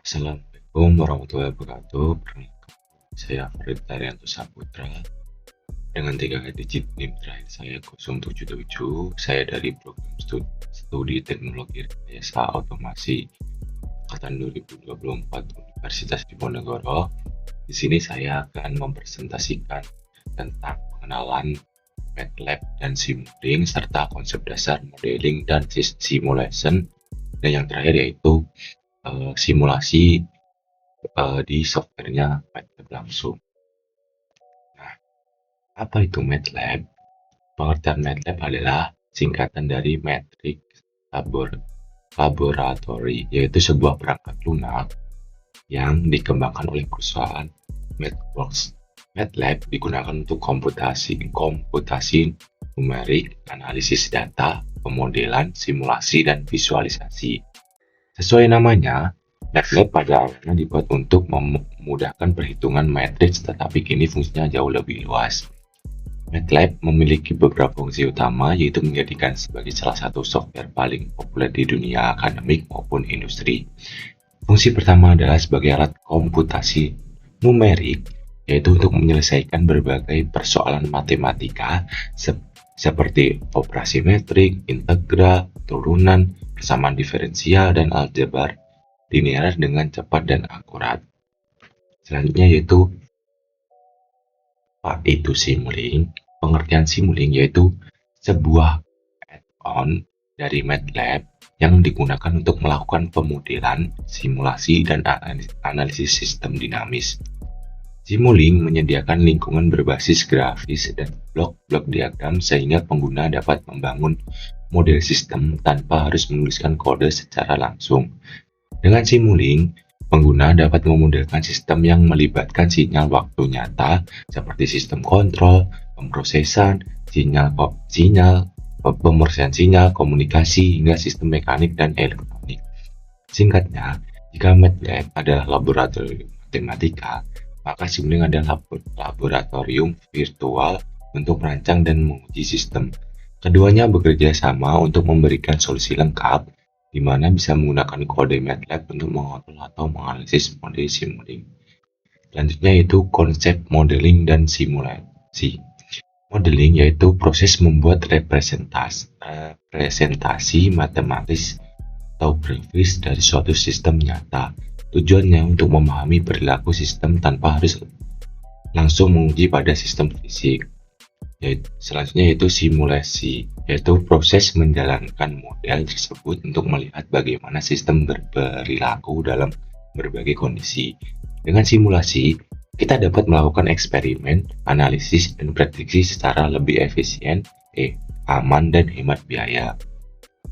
Assalamualaikum warahmatullahi wabarakatuh. Perkenalkan, saya Farid Daryanto Saputra dengan 3 digit NIM terakhir saya 077. Saya dari program studi Teknologi Rekayasa Otomasi angkatan 2024 Universitas Diponegoro. Di sini saya akan mempresentasikan tentang pengenalan MATLAB dan Simulink serta konsep dasar modeling dan simulation, dan yang terakhir yaitu simulasi di softwarenya MATLAB langsung. Nah, apa itu MATLAB? Pengertian MATLAB adalah singkatan dari Matrix Laboratory, yaitu sebuah perangkat lunak yang dikembangkan oleh perusahaan MathWorks. MATLAB digunakan untuk komputasi numerik, analisis data, pemodelan, simulasi, dan visualisasi. Sesuai namanya, MATLAB pada awalnya dibuat untuk memudahkan perhitungan matriks, tetapi kini fungsinya jauh lebih luas. MATLAB memiliki beberapa fungsi utama, yaitu menjadikan sebagai salah satu software paling populer di dunia akademik maupun industri. Fungsi pertama adalah sebagai alat komputasi numerik, yaitu untuk menyelesaikan berbagai persoalan matematika seperti operasi metrik, integral, turunan, persamaan diferensial, dan aljabar linear dengan cepat dan akurat. Selanjutnya yaitu Simulink. Pengertian Simulink yaitu sebuah add-on dari MATLAB yang digunakan untuk melakukan pemodelan, simulasi, dan analisis sistem dinamis. Simulink menyediakan lingkungan berbasis grafis dan blok-blok diagram sehingga pengguna dapat membangun model sistem tanpa harus menuliskan kode secara langsung. Dengan Simulink, pengguna dapat memodelkan sistem yang melibatkan sinyal waktu nyata seperti sistem kontrol, pemrosesan sinyal, komunikasi, hingga sistem mekanik dan elektronik. Singkatnya, jika MATLAB adalah laboratorium matematika, maka Simulink adalah laboratorium virtual untuk merancang dan menguji sistem. Keduanya bekerja sama untuk memberikan solusi lengkap, di mana bisa menggunakan kode MATLAB untuk mengontrol atau menganalisis model Simulink. Selanjutnya yaitu konsep modeling dan simulasi. Modeling yaitu proses membuat representasi matematis atau grafis dari suatu sistem nyata. Tujuannya untuk memahami perilaku sistem tanpa harus langsung menguji pada sistem fisik. Selanjutnya yaitu simulasi, yaitu proses menjalankan model tersebut untuk melihat bagaimana sistem berperilaku dalam berbagai kondisi. Dengan simulasi, kita dapat melakukan eksperimen, analisis, dan prediksi secara lebih efisien, aman, dan hemat biaya.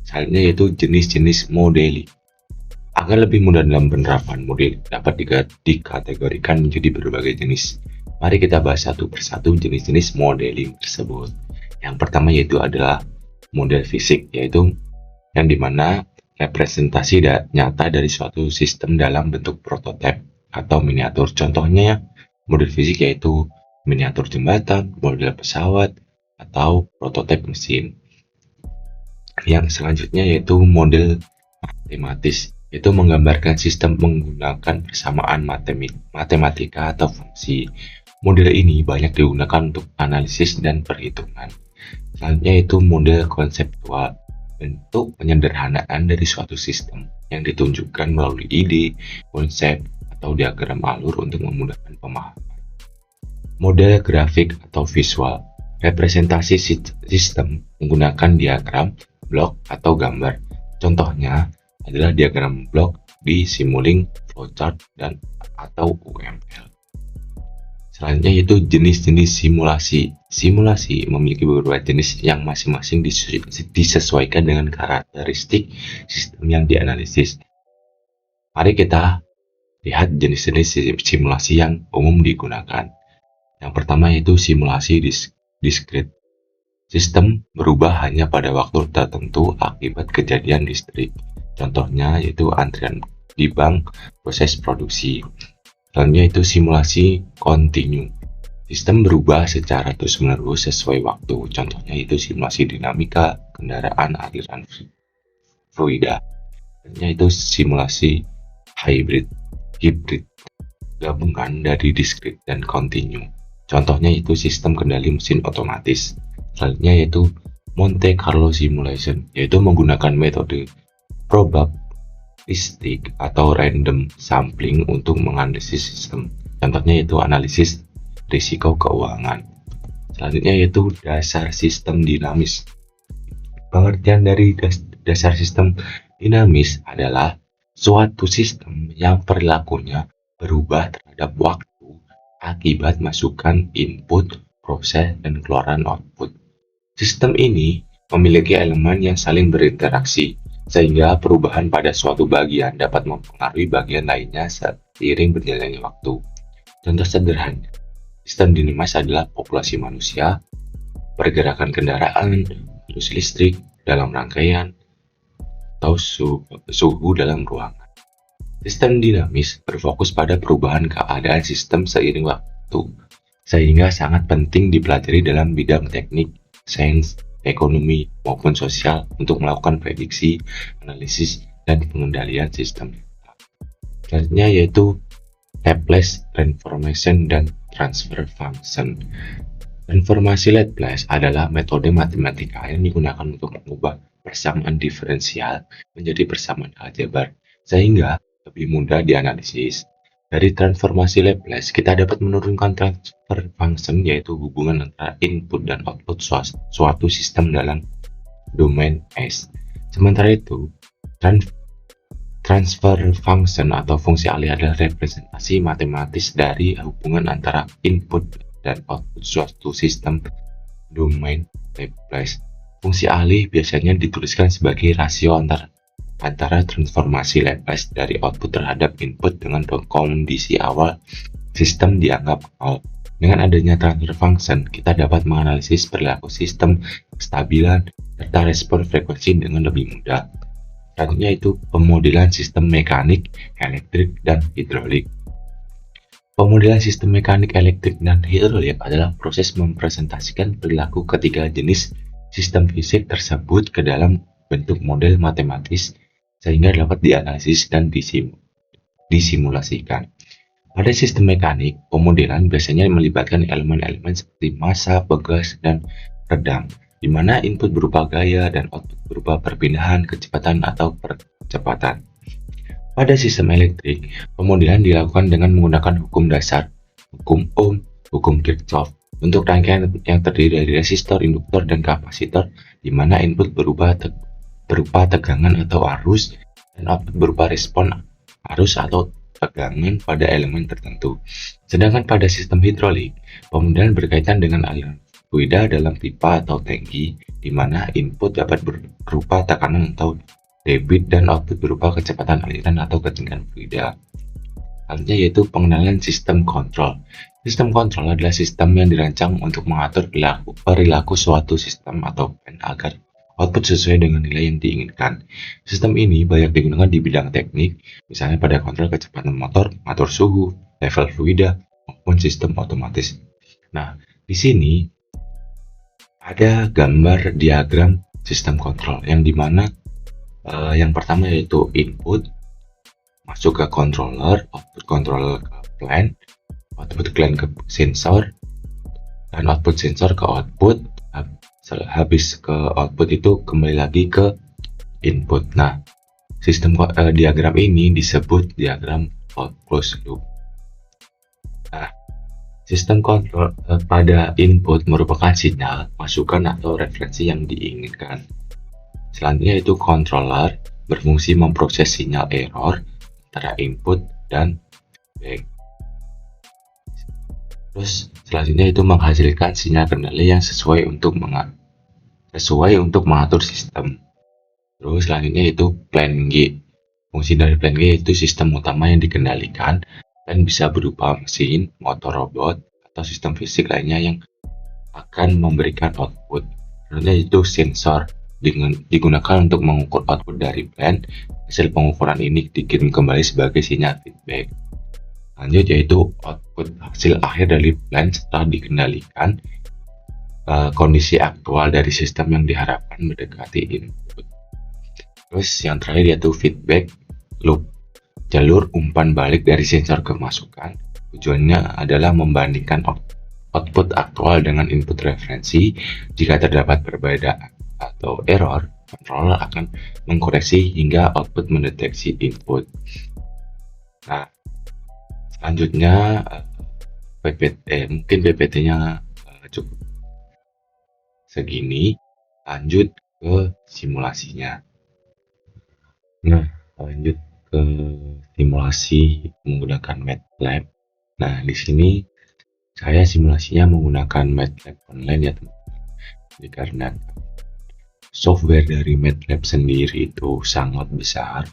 Selanjutnya yaitu jenis-jenis modeling. Agar lebih mudah dalam penerapan, model dapat dikategorikan menjadi berbagai jenis. Mari kita bahas satu persatu jenis-jenis modeling tersebut. Yang pertama yaitu adalah model fisik, yaitu yang dimana representasi nyata dari suatu sistem dalam bentuk prototipe atau miniatur. Contohnya model fisik yaitu miniatur jembatan, model pesawat, atau prototipe mesin. Yang selanjutnya yaitu model matematis, yaitu menggambarkan sistem menggunakan persamaan matematika atau fungsi. Model ini banyak digunakan untuk analisis dan perhitungan. Selanjutnya yaitu model konseptual, bentuk penyederhanaan dari suatu sistem yang ditunjukkan melalui ide, konsep, atau diagram alur untuk memudahkan pemahaman. Model grafik atau visual, representasi sistem menggunakan diagram, blok, atau gambar. Contohnya adalah diagram blok di Simulink, flowchart, dan atau UML. Selanjutnya yaitu jenis-jenis simulasi. Simulasi memiliki beberapa jenis yang masing-masing disesuaikan dengan karakteristik sistem yang dianalisis. Mari kita lihat jenis-jenis simulasi yang umum digunakan. Yang pertama yaitu simulasi diskrit. Sistem berubah hanya pada waktu tertentu akibat kejadian listrik. Contohnya yaitu antrian di bank, proses produksi. Selanjutnya itu simulasi kontinu. Sistem berubah secara terus-menerus sesuai waktu. Contohnya itu simulasi dinamika kendaraan aliran fluida. Yaitu simulasi hybrid gabungan dari diskrit dan kontinu. Contohnya itu sistem kendali mesin otomatis. Selanjutnya yaitu Monte Carlo Simulation, yaitu menggunakan metode probabilistik atau random sampling untuk menganalisis sistem. Contohnya yaitu analisis risiko keuangan. Selanjutnya yaitu dasar sistem dinamis. Pengertian dari dasar sistem dinamis adalah suatu sistem yang perilakunya berubah terhadap waktu akibat masukan input, proses, dan keluaran output. Sistem ini memiliki elemen yang saling berinteraksi, sehingga perubahan pada suatu bagian dapat mempengaruhi bagian lainnya seiring berjalannya waktu. Contoh sederhana, sistem dinamis adalah populasi manusia, pergerakan kendaraan, arus listrik dalam rangkaian, atau suhu dalam ruangan. Sistem dinamis berfokus pada perubahan keadaan sistem seiring waktu, sehingga sangat penting dipelajari dalam bidang teknik, sains, ekonomi, maupun sosial untuk melakukan prediksi, analisis, dan pengendalian sistem. Selanjutnya yaitu Laplace transformation dan transfer function. Transformasi Laplace adalah metode matematika yang digunakan untuk mengubah persamaan diferensial menjadi persamaan aljabar, sehingga lebih mudah dianalisis. Dari transformasi Laplace, kita dapat menurunkan transfer function, yaitu hubungan antara input dan output suatu sistem dalam domain S. Sementara itu, transfer function atau fungsi alih adalah representasi matematis dari hubungan antara input dan output suatu sistem domain Laplace. Fungsi alih biasanya dituliskan sebagai rasio antara transformasi Laplace dari output terhadap input dengan kondisi awal sistem dianggap nol. Dengan adanya transfer function, kita dapat menganalisis perilaku sistem, kestabilan, serta respon frekuensi dengan lebih mudah. Selanjutnya itu pemodelan sistem mekanik, elektrik, dan hidrolik. Pemodelan sistem mekanik, elektrik, dan hidrolik adalah proses mempresentasikan perilaku ketiga jenis sistem fisik tersebut ke dalam bentuk model matematis sehingga dapat dianalisis dan disimulasikan. Pada sistem mekanik, pemodelan biasanya melibatkan elemen-elemen seperti massa, pegas, dan redam, di mana input berupa gaya dan output berupa perpindahan, kecepatan, atau percepatan. Pada sistem elektrik, pemodelan dilakukan dengan menggunakan hukum dasar, hukum Ohm, hukum Kirchhoff, untuk rangkaian yang terdiri dari resistor, induktor, dan kapasitor, di mana input berupa tegangan atau arus, dan output berupa respon arus atau tegangan pada elemen tertentu. Sedangkan pada sistem hidrolik, pemodelan berkaitan dengan aliran fluida dalam pipa atau tangki, di mana input dapat berupa tekanan atau debit dan output berupa kecepatan aliran atau ketinggian fluida. Selanjutnya yaitu pengenalan sistem kontrol. Sistem kontrol adalah sistem yang dirancang untuk mengatur perilaku suatu sistem atau plan agar output sesuai dengan nilai yang diinginkan. Sistem ini banyak digunakan di bidang teknik, misalnya pada kontrol kecepatan motor, mengatur suhu, level fluida, maupun sistem otomatis. Nah, di sini ada gambar diagram sistem kontrol yang dimana yang pertama yaitu input masuk ke controller, output controller ke plan, output plan ke sensor, dan output sensor ke output. Habis ke output itu kembali lagi ke input. Nah, sistem diagram ini disebut diagram closed loop. Nah, sistem kontrol pada input merupakan sinyal, masukan, atau referensi yang diinginkan. Selanjutnya itu controller berfungsi memproses sinyal error antara input dan feedback. Terus selanjutnya itu menghasilkan sinyal kendali yang sesuai untuk mengatur sistem. Terus selanjutnya itu plan G. Fungsi dari plan G itu sistem utama yang dikendalikan dan bisa berupa mesin, motor robot, atau sistem fisik lainnya yang akan memberikan output. Selanjutnya itu sensor digunakan untuk mengukur output dari plan. Hasil pengukuran ini dikirim kembali sebagai sinyal feedback. Lanjut yaitu output hasil akhir dari plan setelah dikendalikan kondisi aktual dari sistem yang diharapkan mendekati input. Terus yang terakhir yaitu feedback loop, jalur umpan balik dari sensor ke masukan. Tujuannya adalah membandingkan output aktual dengan input referensi. Jika terdapat perbedaan atau error, controller akan mengkoreksi hingga output mendeteksi input. Nah, selanjutnya mungkin PPT-nya cukup segini. Lanjut ke simulasinya. Nah, lanjut ke simulasi menggunakan MATLAB. Nah, di sini saya simulasinya menggunakan MATLAB online ya teman-teman. Karena software dari MATLAB sendiri itu sangat besar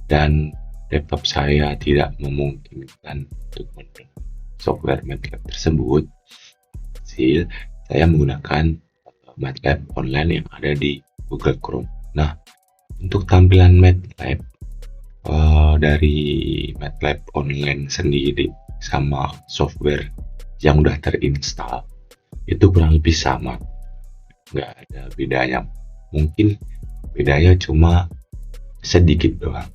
dan laptop saya tidak memungkinkan untuk mendownload software MATLAB tersebut. Hasil, saya menggunakan MATLAB online yang ada di Google Chrome. Nah, untuk tampilan MATLAB dari MATLAB online sendiri sama software yang udah terinstall itu kurang lebih sama, nggak ada bedanya. Mungkin bedanya cuma sedikit doang.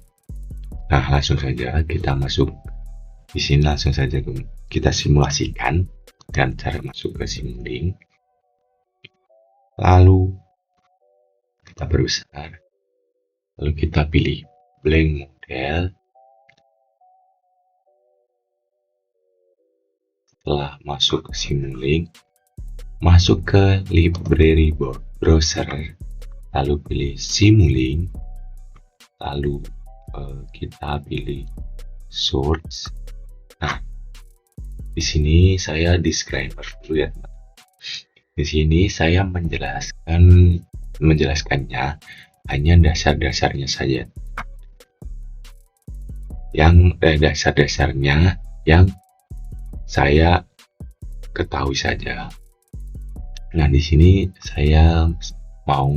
Nah, langsung saja kita masuk di sini. Langsung saja kita simulasikan dengan cara masuk ke Simulink. Lalu kita perbesar, lalu kita pilih blank model. Setelah masuk ke Simulink, masuk ke library browser, lalu pilih Simulink, lalu kita pilih source. Nah, di sini saya disclaimer dulu ya. Di sini saya menjelaskannya hanya dasar-dasarnya saja. Yang dasar-dasarnya yang saya ketahui saja. Nah, di sini saya mau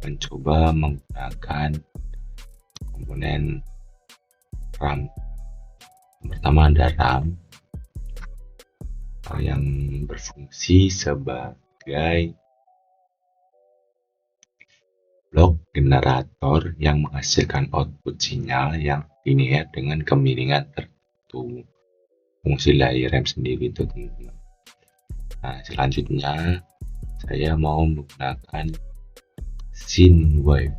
mencoba menggunakan komponen RAM. Pertama ada RAM yang berfungsi sebagai blok generator yang menghasilkan output sinyal yang linear dengan kemiringan tertentu. Fungsi dari RAM sendiri itu teman-teman. Nah, selanjutnya saya mau menggunakan sine wave.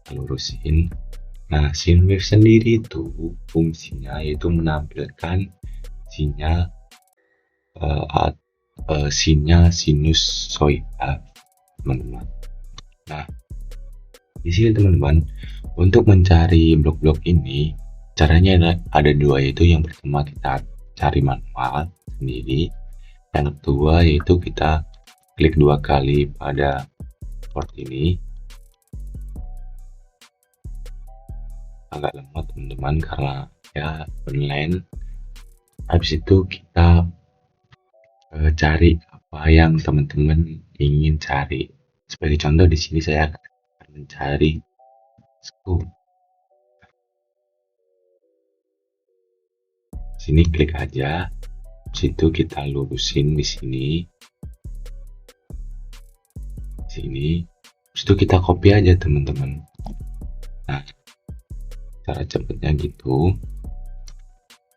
Lurusin. Nah, sine wave sendiri itu fungsinya yaitu menampilkan sinyal sinyal sinusoida, teman-teman. Nah, di sini teman-teman, untuk mencari blok-blok ini caranya ada dua, yaitu yang pertama kita cari manual sendiri, yang kedua yaitu kita klik dua kali pada port ini. Agak lemot teman-teman karena ya online. Habis itu kita cari apa yang teman-teman ingin cari. Sebagai contoh di sini saya akan mencari scope. Sini klik aja. Situ kita lurusin di sini. Situ kita copy aja teman-teman. Nah, cara cepatnya gitu.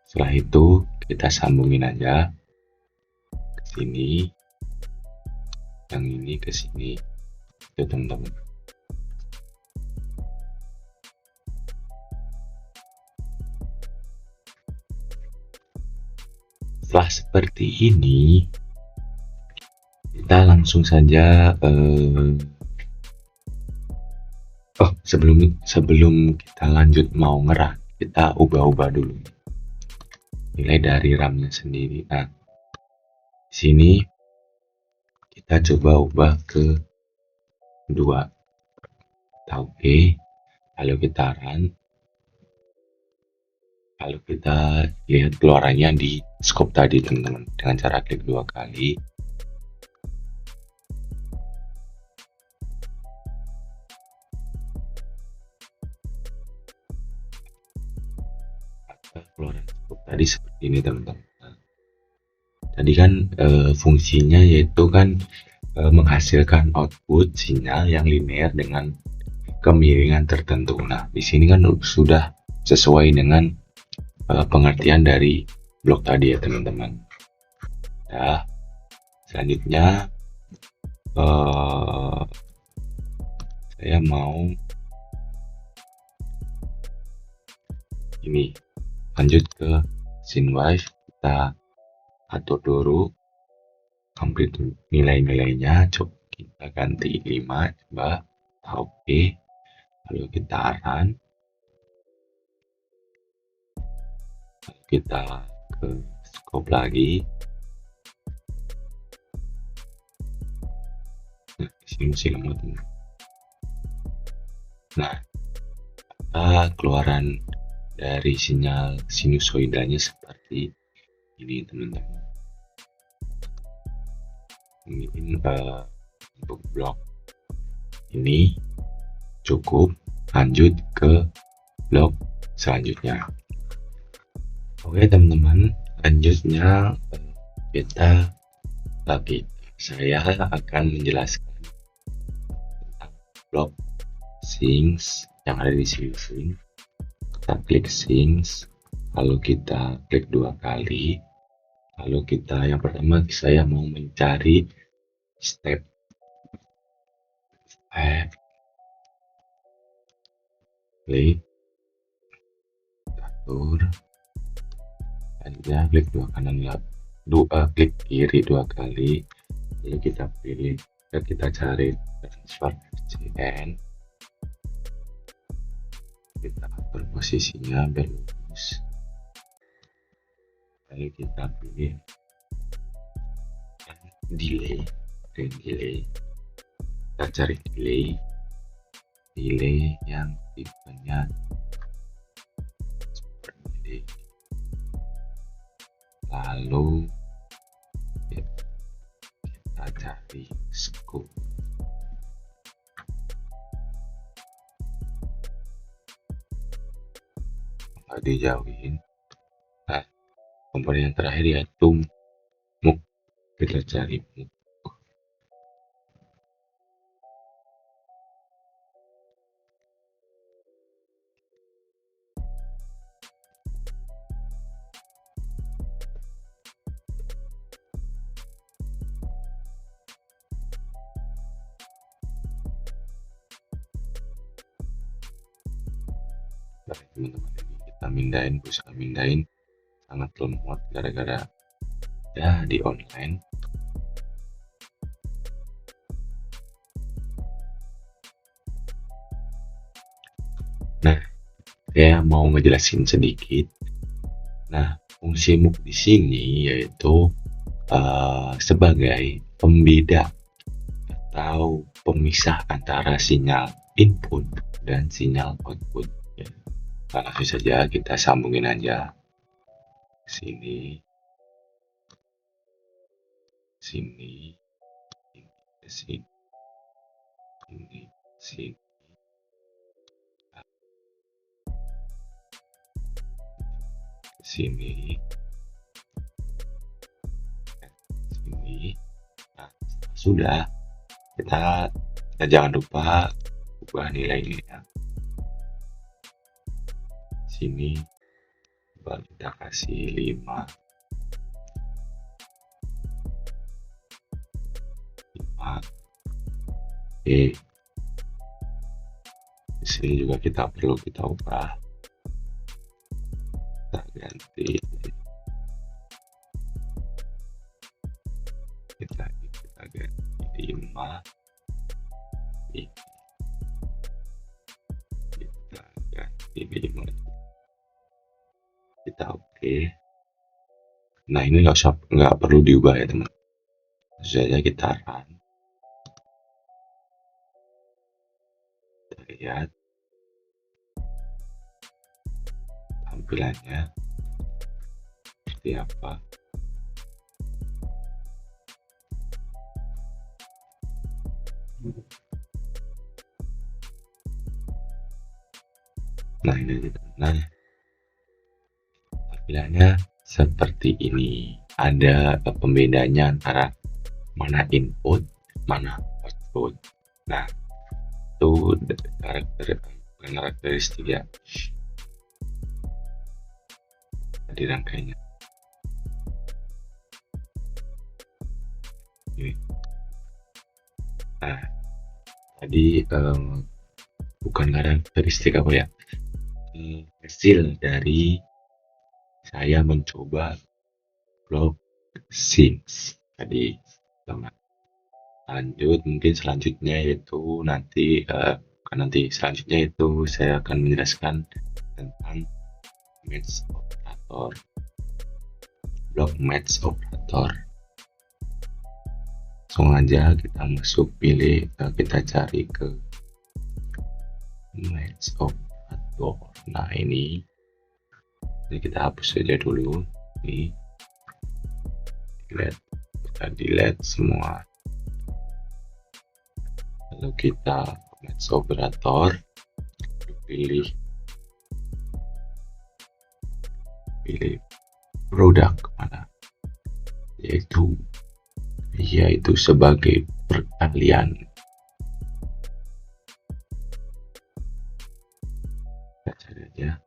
Setelah itu kita sambungin aja ke sini, yang ini ke sini, itu teman-teman. Setelah seperti ini, kita langsung saja sebelum kita lanjut mau ngerak, kita ubah-ubah dulu nilai dari RAM-nya sendiri. Nah, di sini kita coba ubah ke 2. Kita oke, lalu kita run, lalu kita lihat keluarannya di scope tadi teman-teman dengan cara klik 2 kali. tadi seperti ini teman-teman. Tadi kan fungsinya yaitu kan menghasilkan output sinyal yang linear dengan kemiringan tertentu. Nah, di sini kan sudah sesuai dengan pengertian dari blok tadi ya teman-teman. Nah, selanjutnya saya mau ini lanjut ke scene wave. Kita atur dulu amplitude nilai-nilainya, coba kita ganti 5, coba oke. Lalu kita run, kita ke scope lagi. Nah, disini masih lemot. Nah, keluaran dari sinyal sinusoidanya seperti ini teman-teman. Mungkin untuk blok ini cukup, lanjut ke blok selanjutnya. Oke teman-teman, lanjutnya kita lagi saya akan menjelaskan tentang blok sinks yang ada di sini. Kita klik sinks, lalu kita klik 2 kali, lalu kita yang pertama saya mau mencari step klik atur, aja klik 2 kanan klik kiri 2 kali, lalu kita pilih, kita cari transfer FCN, kita atur posisinya biar lurus, lalu kita pilih delay, kita cari delay yang tipenya seperti ini. Lalu kita cari scope, nggak dijauhin. Nah, komponen yang terakhir yaitu mux, kita cari mux. Baik teman-teman, ini kita berusaha mindahin sangat lemot gara-gara ya di online. Nah, saya mau ngejelasin sedikit. Nah, fungsi mux di sini yaitu sebagai pembeda atau pemisah antara sinyal input dan sinyal output. Ya. Nah, langsung saja kita sambungin aja sini, sini, sini, sini, sini. Sini, sini. Nah, sudah, kita jangan lupa ubah nilai-nilainya. Sini, coba kita kasih 5. 5. Oke. Di sini juga kita perlu kita ubah. Kita ganti. Kita ganti 5. Kita ganti 5. Kita oke. Nah, ini nggak perlu diubah ya teman. Saja kita run. Kita lihat tampilannya seperti apa. Nah, ini tampilannya seperti ini. Ada pembedanya antara mana input, mana output. Nah, itu karakteristik ya di rangkainya. Ini. Nah, tadi bukan karakteristik apa ya, hasil dari saya mencoba blog Sims tadi, teman. Lanjut, mungkin selanjutnya yaitu nanti selanjutnya itu saya akan menjelaskan tentang match operator, blok match operator. Langsung aja kita masuk, pilih, kita cari ke match operator. Nah, ini kita hapus saja dulu, ini kita delete semua, lalu kita match operator, pilih produk mana, yaitu sebagai perkalian. Kita cari aja.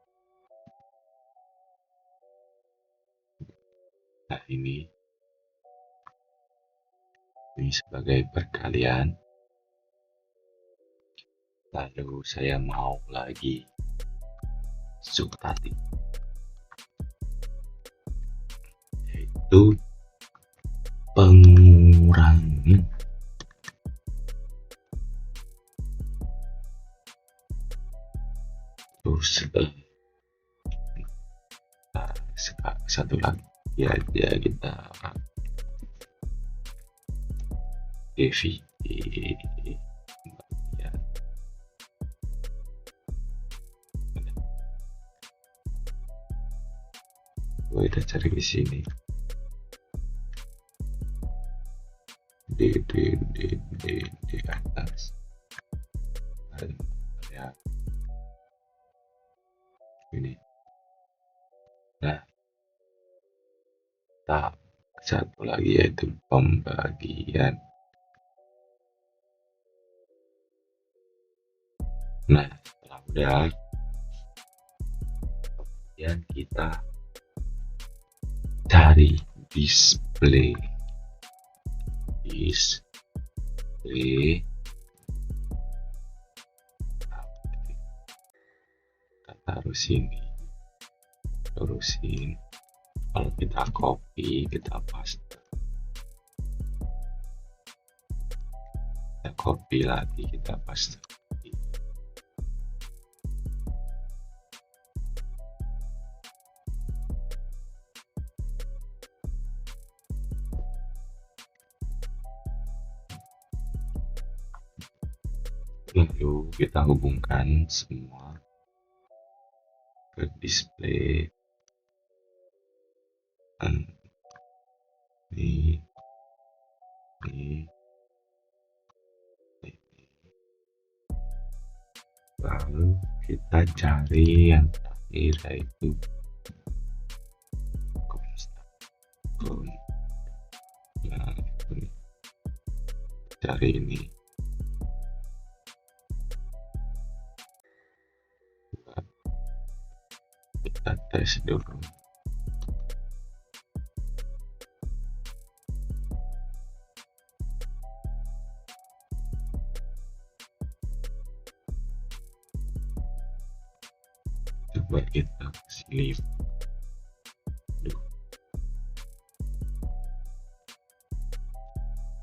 Nah, ini sebagai perkalian. Lalu saya mau lagi subtraksi, yaitu pengurangan. Terus satu lagi ya, kita DVD ya. Kita cari di sini di atas ya, ini. Nah, tahap satu lagi yaitu pembagian. Nah, setelah udah, kemudian kita cari display. Kita taruh sini, terusin. Kalau kita copy, kita paste, kita copy lagi, kita paste. Lalu kita hubungkan semua ke display. Ini. Lalu kita cari yang terakhir, yaitu cari ini. Kita tes dulu. Coba kita sleep.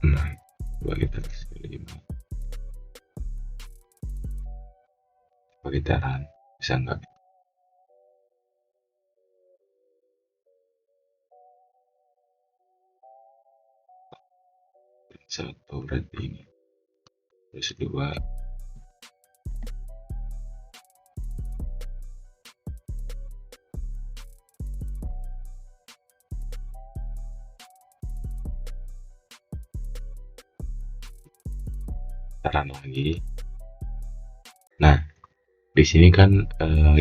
Nah, coba kita sleep. Coba kita run, bisa nggak? Satu berarti ini, terus dua, run lagi. Nah, di sini kan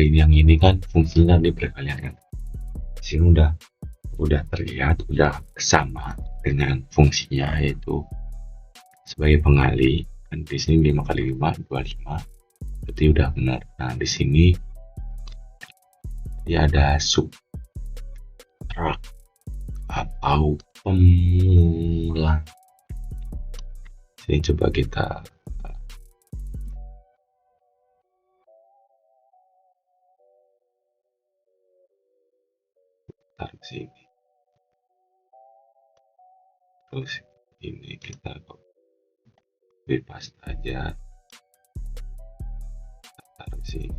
yang ini kan fungsinya di perkalian kan. Di sini udah udah terlihat, udah sama dengan fungsinya, yaitu sebagai pengali. Dan di sini 5 kali 5 25, berarti udah benar. Nah, di sini dia ada subtrak atau pengulang. Sini coba kita taruh sini, terus ini kita copy paste aja, taruh sini,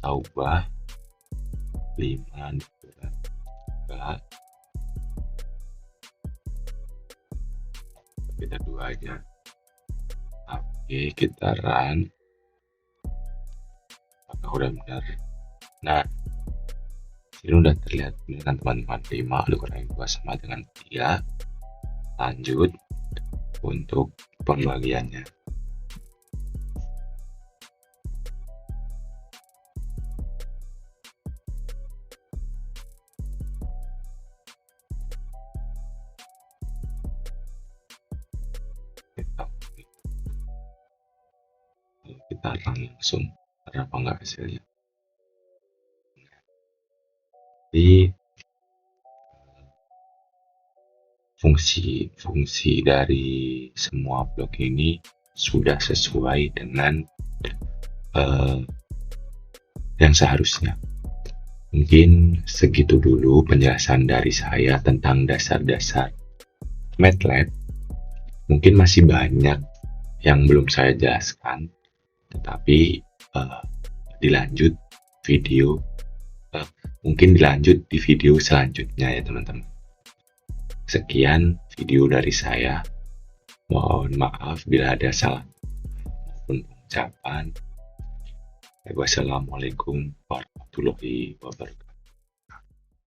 taubah 5 2, kita 2 aja. Oke, kita run, apakah udah benar? Nah, ini udah terlihat dengan teman-teman. 5 dikurangi 2 sama dengan 3. Lanjut untuk pembagiannya. Kita run langsung, berapa enggak hasilnya. Jadi fungsi dari semua blok ini sudah sesuai dengan yang seharusnya. Mungkin segitu dulu penjelasan dari saya tentang dasar-dasar MATLAB. Mungkin masih banyak yang belum saya jelaskan, tetapi dilanjut video, mungkin dilanjut di video selanjutnya ya teman-teman. Sekian video dari saya. Mohon maaf bila ada salah maupun ucapan. Wassalamualaikum warahmatullahi wabarakatuh.